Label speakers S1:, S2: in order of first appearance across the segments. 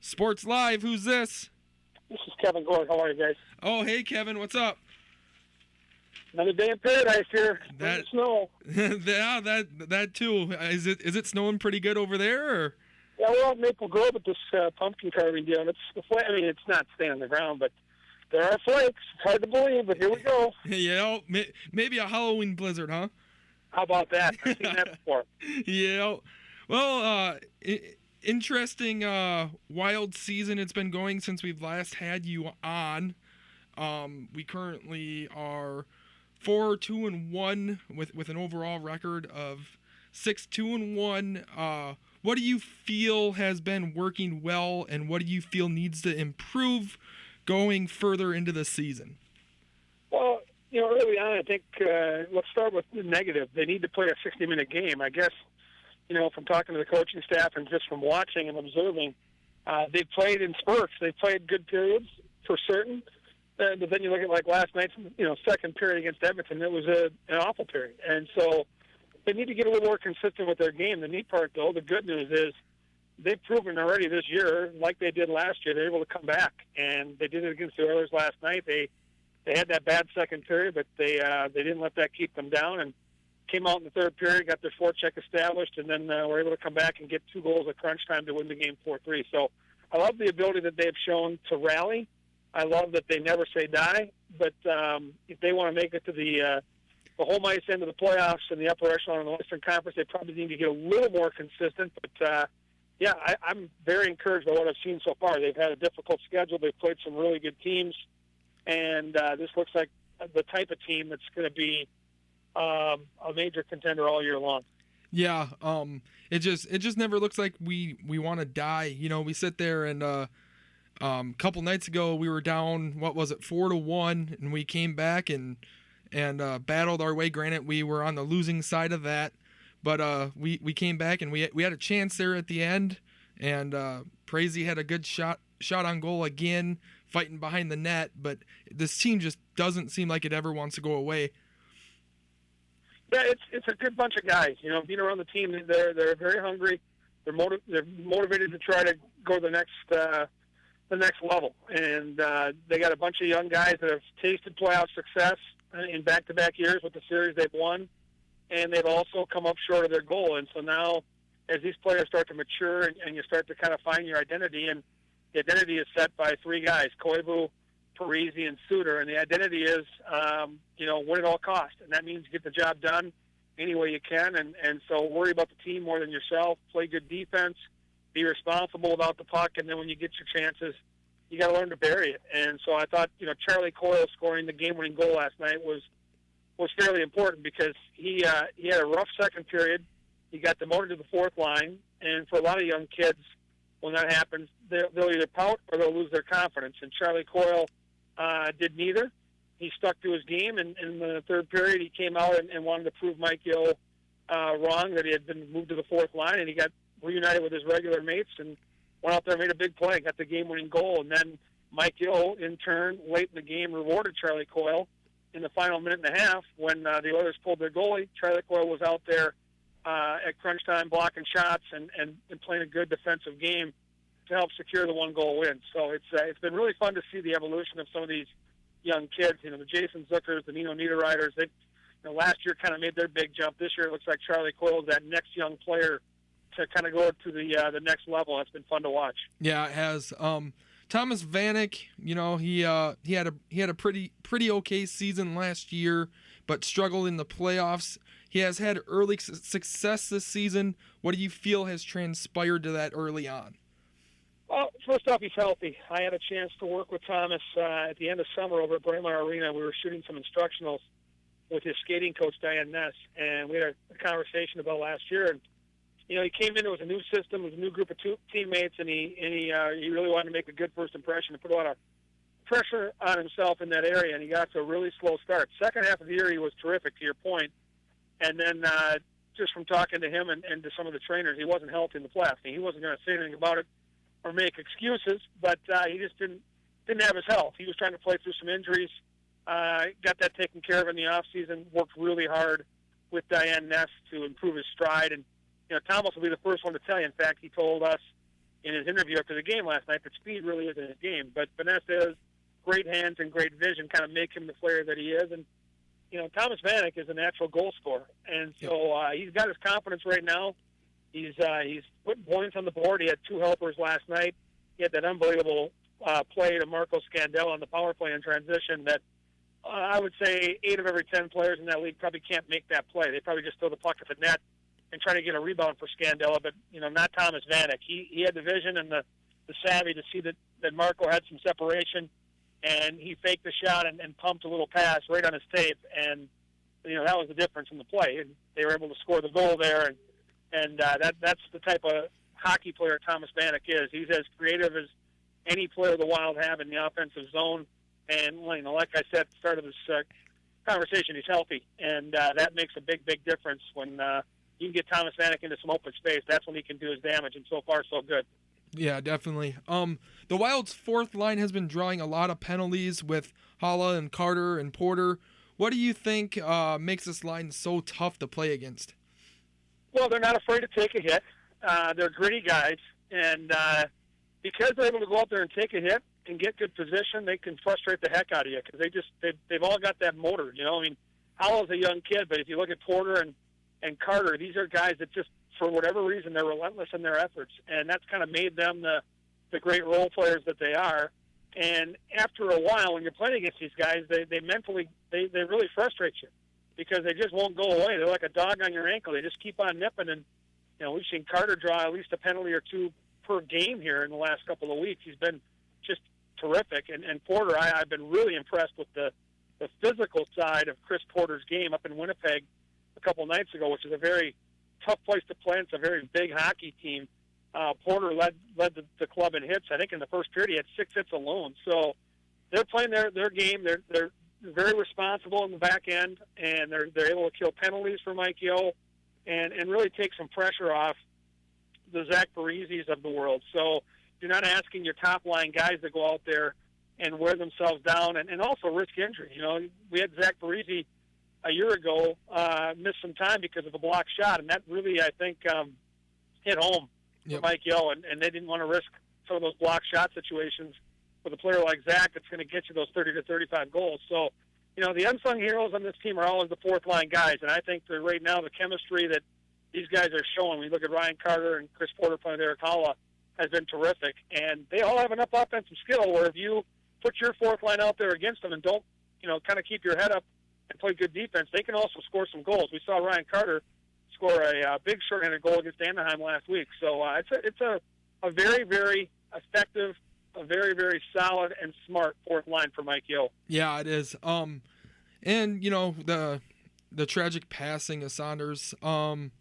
S1: Sports Live, who's this?
S2: This is Kevin Gorg. How are you guys?
S1: Oh, hey, Kevin, what's up?
S2: Another day in paradise here.
S1: That
S2: snow.
S1: Yeah, that too. Is it snowing pretty good over there? Or?
S2: Yeah, we're out in Maple Grove at this pumpkin carving deal. And it's not staying on the ground, but there are flakes. It's hard to believe, but here we go.
S1: Yeah, maybe a Halloween blizzard, huh?
S2: How about that? I've seen that before.
S1: Yeah. Well, interesting wild season it's been going since we've last had you on. We currently are 4-2-1 with an overall record of 6-2-1. What do you feel has been working well, and what do you feel needs to improve going further into the season?
S2: Well, early on, I think let's start with the negative. They need to play a 60-minute game. I guess, from talking to the coaching staff and just from watching and observing, they've played in spurts. They've played good periods for certain. But then you look at last night's second period against Edmonton, it was an awful period. And so they need to get a little more consistent with their game. The neat part, though, the good news is they've proven already this year, like they did last year, they're able to come back. And they did it against the Oilers last night. They had that bad second period, but they didn't let that keep them down and came out in the third period, got their forecheck established, and then were able to come back and get 2 goals at crunch time to win the game 4-3. So I love the ability that they've shown to rally. I love that they never say die, but if they want to make it to the home ice end of the playoffs and the upper echelon of the Western Conference, they probably need to get a little more consistent. But, I'm very encouraged by what I've seen so far. They've had a difficult schedule. They've played some really good teams, and this looks like the type of team that's going to be a major contender all year long.
S1: Yeah, it just never looks like we want to die. We sit there and a couple nights ago we were down, 4-1, and we came back and battled our way. Granted, we were on the losing side of that, but we came back and we had a chance there at the end, and Prezi had a good shot on goal again, fighting behind the net. But this team just doesn't seem like it ever wants to go away.
S2: Yeah, it's a good bunch of guys. Being around the team, they're very hungry. They're motivated to try to go to the next level, and they got a bunch of young guys that have tasted playoff success in back-to-back years with the series they've won, and they've also come up short of their goal. And so now, as these players start to mature and you start to kind of find your identity, and the identity is set by 3 guys: Koivu, Parisi, and Suter, and the identity is, win at all costs, and that means get the job done any way you can, and so worry about the team more than yourself, play good defense, be responsible about the puck, and then when you get your chances, you got to learn to bury it. And so I thought, Charlie Coyle scoring the game-winning goal last night was fairly important because he had a rough second period. He got demoted to the fourth line, and for a lot of young kids, when that happens, they'll either pout or they'll lose their confidence. And Charlie Coyle did neither. He stuck to his game, and in the third period, he came out and wanted to prove Mike Gill wrong, that he had been moved to the fourth line, and he got reunited with his regular mates and went out there and made a big play, got the game-winning goal. And then Mike Gill, in turn, late in the game, rewarded Charlie Coyle in the final minute and a half when the Oilers pulled their goalie. Charlie Coyle was out there at crunch time blocking shots and playing a good defensive game to help secure the 1-goal win. So it's been really fun to see the evolution of some of these young kids. The Jason Zuckers, the Nino Niederreiters, they last year kind of made their big jump. This year it looks like Charlie Coyle is that next young player to kind of go to the next level. It's been fun to watch.
S1: Yeah, it has. Thomas Vanek, he had a pretty okay season last year, but struggled in the playoffs. He has had early success this season. What do you feel has transpired to that early on?
S2: Well, first off, he's healthy. I had a chance to work with Thomas at the end of summer over at Braemar Arena. We were shooting some instructionals with his skating coach, Diane Ness, and we had a conversation about last year. And he came in, it was a new system, it was a new group of teammates, and he really wanted to make a good first impression and put a lot of pressure on himself in that area, and he got to a really slow start. Second half of the year, he was terrific, to your point. And then just from talking to him and to some of the trainers, he wasn't healthy in the playoffs. He wasn't going to say anything about it or make excuses, but he just didn't have his health. He was trying to play through some injuries, got that taken care of in the offseason, worked really hard with Diane Ness to improve his stride. And Thomas will be the first one to tell you. In fact, he told us in his interview after the game last night that speed really isn't his game. But finesse is, great hands and great vision kind of make him the player that he is. And, Thomas Vanek is a natural goal scorer. And so he's got his confidence right now. He's putting points on the board. He had 2 helpers last night. He had that unbelievable play to Marco Scandella on the power play in transition that I would say 8 of every 10 players in that league probably can't make that play. They probably just throw the puck at the net and try to get a rebound for Scandella, but, not Thomas Vanek. He had the vision and the savvy to see that Marco had some separation, and he faked the shot and pumped a little pass right on his tape, and, that was the difference in the play. And they were able to score the goal there, and that's the type of hockey player Thomas Vanek is. He's as creative as any player the Wild have in the offensive zone, and, like I said at the start of this conversation, he's healthy, and that makes a big, big difference when you can get Thomas Vanek into some open space. That's when he can do his damage, and so far, so good.
S1: Yeah, definitely. The Wild's fourth line has been drawing a lot of penalties with Hala and Carter and Porter. What do you think makes this line so tough to play against?
S2: Well, they're not afraid to take a hit. They're gritty guys, and because they're able to go out there and take a hit and get good position, they can frustrate the heck out of you because they've all got that motor. Hala's a young kid, but if you look at Porter and Carter, these are guys that just, for whatever reason, they're relentless in their efforts, and that's kind of made them the great role players that they are. And after a while, when you're playing against these guys, they mentally really frustrate you because they just won't go away. They're like a dog on your ankle. They just keep on nipping, and we've seen Carter draw at least a penalty or 2 per game here in the last couple of weeks. He's been just terrific, and Porter, I've been really impressed with the physical side of Chris Porter's game up in Winnipeg a couple nights ago, which is a very tough place to play. It's a very big hockey team. Porter led the club in hits. I think in the first period he had 6 hits alone. So they're playing their game. They're very responsible in the back end, and they're able to kill penalties for Mike Yeo and really take some pressure off the Zach Parisis of the world. So you're not asking your top line guys to go out there and wear themselves down and also risk injury. We had Zach Parisi a year ago missed some time because of a blocked shot, and that really, I think, hit home for Mike Yeo, and they didn't want to risk some of those blocked shot situations with a player like Zach that's going to get you those 30 to 35 goals. So, the unsung heroes on this team are always the fourth-line guys, and I think that right now the chemistry that these guys are showing, when you look at Ryan Carter and Chris Porter playing with Eric Hala, has been terrific. And they all have enough offensive skill where if you put your fourth line out there against them and don't, kind of keep your head up and play good defense, they can also score some goals. We saw Ryan Carter score a big shorthanded goal against Anaheim last week. So it's a very, very effective, a very, very solid and smart fourth line for Mike Yeo.
S1: Yeah, it is. And the tragic passing of Saunders. From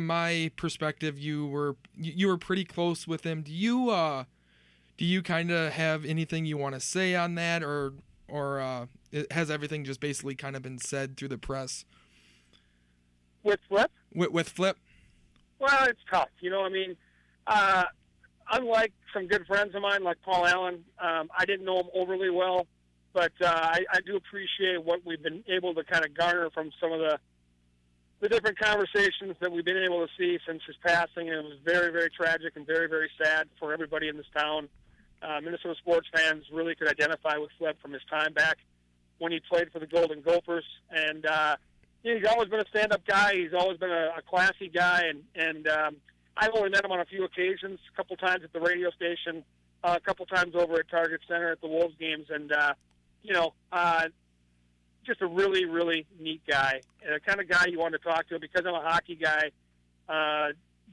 S1: my perspective, you were pretty close with him. Do you kind of have anything you want to say on that, or has everything just basically kind of been said through the press?
S2: With Flip?
S1: With Flip?
S2: Well, it's tough. Unlike some good friends of mine like Paul Allen, I didn't know him overly well, but I do appreciate what we've been able to kind of garner from some of the different conversations that we've been able to see since his passing. And it was very, very tragic and very, very sad for everybody in this town. Minnesota sports fans really could identify with Flip from his time back when he played for the Golden Gophers. And he's always been a stand-up guy. He's always been a classy guy. And I've only met him on a few occasions, a couple times at the radio station, a couple times over at Target Center at the Wolves games. And, just a really, really neat guy, and the kind of guy you want to talk to. Because I'm a hockey guy,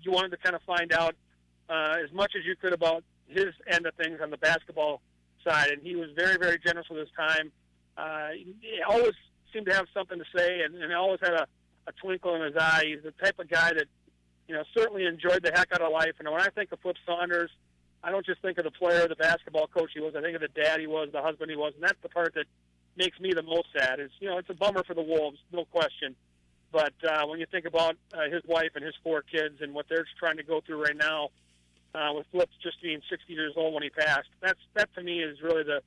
S2: you wanted to kind of find out as much as you could about his end of things on the basketball side, and he was very, very generous with his time. He always seemed to have something to say, and always had a twinkle in his eye. He's the type of guy that, certainly enjoyed the heck out of life. And when I think of Flip Saunders, I don't just think of the player, the basketball coach he was. I think of the dad he was, the husband he was, and that's the part that makes me the most sad. Is it's a bummer for the Wolves, no question. But when you think about his wife and his 4 kids and what they're trying to go through right now, with Flip just being 60 years old when he passed, that to me is really the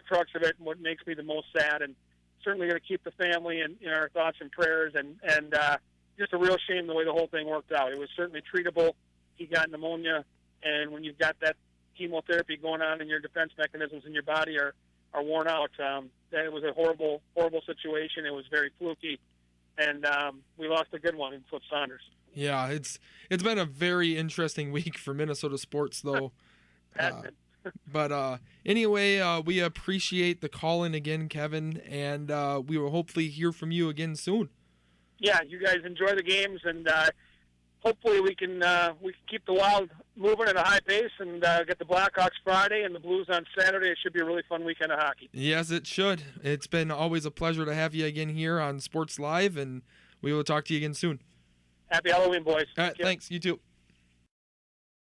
S2: crux of it and what makes me the most sad. And certainly going to keep the family in our thoughts and prayers. And just a real shame the way the whole thing worked out. It was certainly treatable. he got pneumonia, and when you've got that chemotherapy going on and your defense mechanisms in your body are worn out, that it was a horrible situation. It was very fluky, and we lost a good one in Flip Saunders.
S1: Yeah, it's been a very interesting week for Minnesota sports, though. But anyway, we appreciate the call in again, Kevin, and we will hopefully hear from you again soon.
S2: Yeah, you guys enjoy the games, and hopefully we can keep the Wild moving at a high pace and get the Blackhawks Friday and the Blues on Saturday. It should be a really fun weekend of hockey.
S1: Yes, it should. It's been always a pleasure to have you again here on Sports Live, and we will talk to you again soon.
S2: Happy Halloween, boys.
S1: All right, thanks. You too.